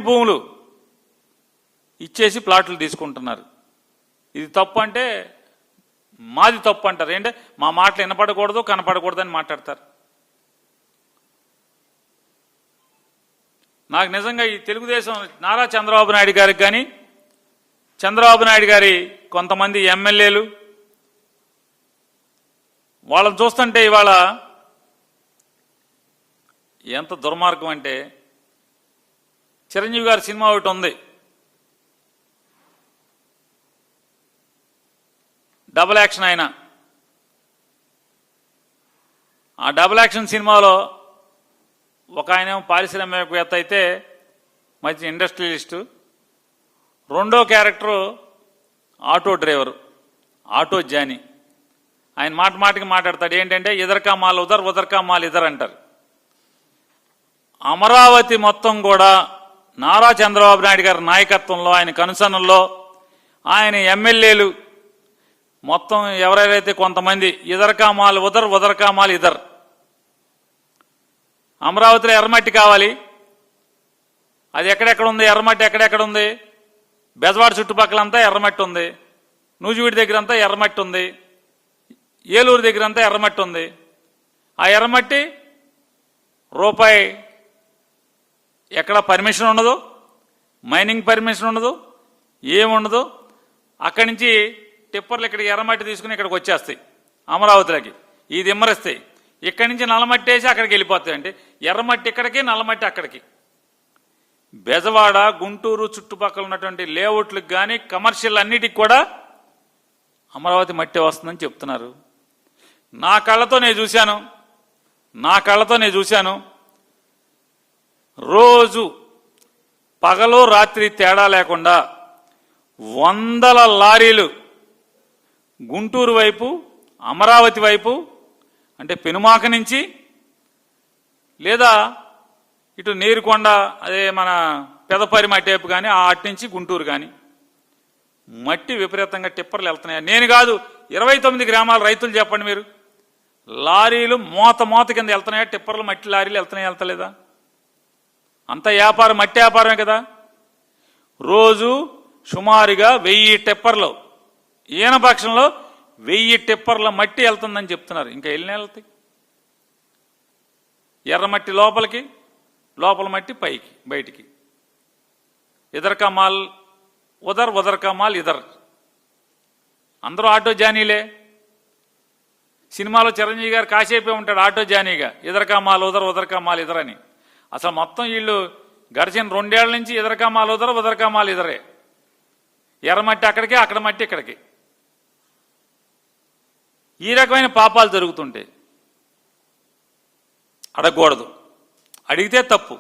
Government భూములు ఇచ్చేసి ప్లాట్లు తీసుకుంటున్నారు. ఇది తప్పు అంటే మాది తప్పు అంటారు. ఏంటంటే మా మాటలు వినపడకూడదు కనపడకూడదు అని మాట్లాడతారు. నాకు నిజంగా ఈ తెలుగుదేశం నారా చంద్రబాబు నాయుడు గారికి కానీ చంద్రబాబు నాయుడు గారి కొంతమంది ఎమ్మెల్యేలు వాళ్ళని చూస్తుంటే ఇవాళ ఎంత దుర్మార్గం అంటే, చిరంజీవి గారి సినిమా ఒకటి ఉంది, డబుల్ యాక్షన్. ఆయన ఆ డబుల్ యాక్షన్ సినిమాలో ఒక ఆయన పారిశ్రామికవేత్త అయితే మంచి ఇండస్ట్రియలిస్టు, రెండో character auto driver, auto Johnny. ఆయన మాటికి మాట్లాడతాడు ఏంటంటే ఇదర్కా మాల్ ఉదర్ ఉదర్కా మాల్ ఇదర్ అంటారు. అమరావతి మొత్తం కూడా నారా చంద్రబాబు నాయుడు గారి నాయకత్వంలో ఆయన కనుసన్నల్లో ఆయన ఎమ్మెల్యేలు మొత్తం ఎవరైతే కొంతమంది ఇదర్కా మాల్ ఉదర్ ఉదర్కా మాల్ ఇదర్. అమరావతిలో ఎర్రమట్టి కావాలి, అది ఎక్కడెక్కడ ఉంది, ఎర్రమట్టి ఎక్కడెక్కడ ఉంది, బెజవాడ చుట్టుపక్కలంతా ఎర్రమట్టి ఉంది, నూజివీడి దగ్గర అంతా ఎర్రమట్టి ఉంది, ఏలూరు దగ్గర అంతా ఎర్రమట్టి ఉంది. ఆ ఎర్రమట్టి రూపాయి ఎక్కడ పర్మిషన్ ఉండదు, మైనింగ్ పర్మిషన్ ఉండదు, ఏముండదు. అక్కడి నుంచి టిప్పర్లు ఇక్కడికి ఎర్రమట్టి తీసుకుని ఇక్కడికి వచ్చేస్తాయి అమరావతిలోకి, ఇది ఇమ్మరిస్తాయి. ఇక్కడి నుంచి నల్లమట్టి వేసి అక్కడికి వెళ్ళిపోతాయి. అంటే ఎర్రమట్టి ఇక్కడికి, నల్లమట్టి అక్కడికి. బెజవాడ గుంటూరు చుట్టుపక్కల ఉన్నటువంటి లేఅవుట్లకు కానీ కమర్షియల్ అన్నిటికి కూడా అమరావతి మట్టి వస్తుందని చెప్తున్నారు. నా కళ్ళతో నేను చూశాను. రోజు పగలు రాత్రి తేడా లేకుండా వందల లారీలు గుంటూరు వైపు, అమరావతి వైపు, అంటే పెనుమాక నుంచి లేదా ఇటు నీరుకొండ, అదే మన పెదపరి మట్టి వైపు కానీ అటు నుంచి గుంటూరు కానీ మట్టి విపరీతంగా టిప్పర్లు వెళ్తున్నాయి. నేను కాదు, 29 గ్రామాల రైతులు చెప్పండి మీరు. లారీలు మోత కింద వెళ్తున్నాయా, టిప్పర్లు మట్టి లారీలు వెళ్తలేదా? అంత వ్యాపారం మట్టి వ్యాపారమే కదా. రోజు సుమారుగా 1000 టిప్పర్లు, ఈయన పక్షంలో 1000 టిప్పర్ల మట్టి వెళ్తుందని చెప్తున్నారు. ఇంకా వెళ్తాయి. ఎర్రమట్టి లోపలికి, లోపల మట్టి పైకి బయటికి. ఇదర్కా మాల్ ఉదర్ ఉదర్కా మాల్ ఇదర్. అందరూ ఆటో జానీలే. సినిమాలో చిరంజీవి గారు కాసేపే ఉంటాడు ఆటో జానీగా, ఇదర్కా మాల్ ఉదర్ ఉదర్కా మాల్ ఇదర్ అని. అసలు మొత్తం వీళ్ళు గడిచిన 2 ఏళ్ల నుంచి ఇదర్కా మాల్ ఉదర్ ఉదర్కా మాల్ ఇదరే. ఎర్రమట్టి అక్కడికి, అక్కడ మట్టి ఇక్కడికి. ఈ రకమైన పాపాలు జరుగుతుంటే అడగకూడదు, అడిగితే తప్పు.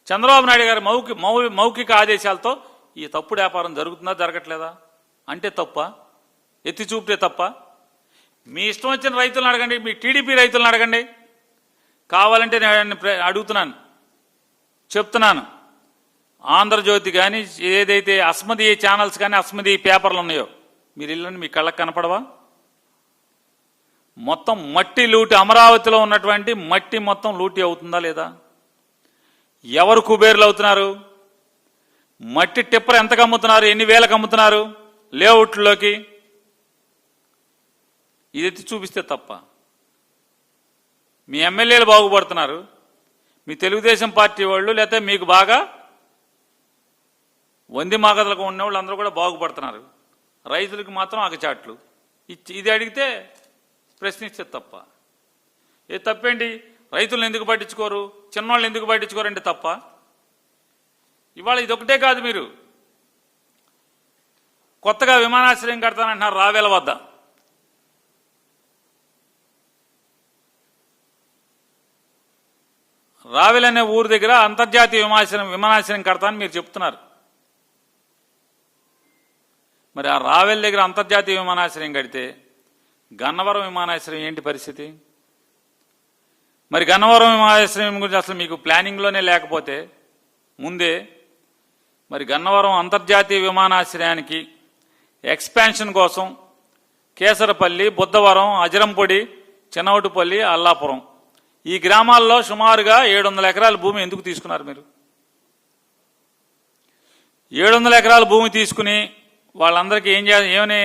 చంద్రబాబు నాయుడు గారి మౌఖిక ఆదేశాలతో ఈ తప్పుడు వ్యాపారం జరుగుతుందా, జరగట్లేదా అంటే తప్ప, ఎత్తి చూపితే తప్ప. మీ ఇష్టం వచ్చిన రైతులను అడగండి, మీ టీడీపీ రైతులను అడగండి. కావాలంటే నేను అడుగుతున్నాను, చెప్తున్నాను. ఆంధ్రజ్యోతి కానీ ఏదైతే అస్మదీయ ఛానల్స్ కానీ అస్మదీయ పేపర్లు ఉన్నాయో మీరు ఇల్లండి, మీ కళ్ళకు కనపడవా? మొత్తం మట్టి లూటి, అమరావతిలో ఉన్నటువంటి మట్టి మొత్తం లూటి అవుతుందా లేదా? ఎవరు కుబేర్లు అవుతున్నారు? మట్టి టిప్పర్ ఎంతకు అమ్ముతున్నారు, ఎన్ని వేలకు అమ్ముతున్నారు లేఅవుట్లోకి? ఇది చూపిస్తే తప్ప. మీ ఎమ్మెల్యేలు బాగుపడుతున్నారు, మీ తెలుగుదేశం పార్టీ వాళ్ళు, లేకపోతే మీకు బాగా వంది మాగదలకు ఉన్న వాళ్ళు అందరూ కూడా బాగుపడుతున్నారు. రైతులకు మాత్రం అగచాట్లు. ఇది అడిగితే ప్రశ్నిస్తే తప్ప. ఏ తప్పేంటి? రైతులను ఎందుకు పట్టించుకోరు, చిన్నవాళ్ళు ఎందుకు పట్టించుకోరంటే తప్ప. ఇవాళ ఇదొకటే కాదు, మీరు కొత్తగా విమానాశ్రయం కడతానంటున్నారు రావేల వద్ద. రావెల్ అనే ఊరు దగ్గర అంతర్జాతీయ విమానాశ్రయం కడతానని మీరు చెప్తున్నారు. మరి ఆ రావెల్ దగ్గర అంతర్జాతీయ విమానాశ్రయం కడితే గన్నవరం విమానాశ్రయం ఏంటి పరిస్థితి? మరి గన్నవరం విమానాశ్రయం గురించి అసలు మీకు ప్లానింగ్లోనే లేకపోతే ముందే మరి గన్నవరం అంతర్జాతీయ విమానాశ్రయానికి ఎక్స్పాన్షన్ కోసం కేసరపల్లి, బుద్ధవరం, అజరంపొడి, చిన్నవటుపల్లి, అల్లాపురం ఈ గ్రామాల్లో సుమారుగా 700 ఎకరాల భూమి ఎందుకు తీసుకున్నారు మీరు? 700 ఎకరాల భూమి తీసుకుని వాళ్ళందరికీ ఏమని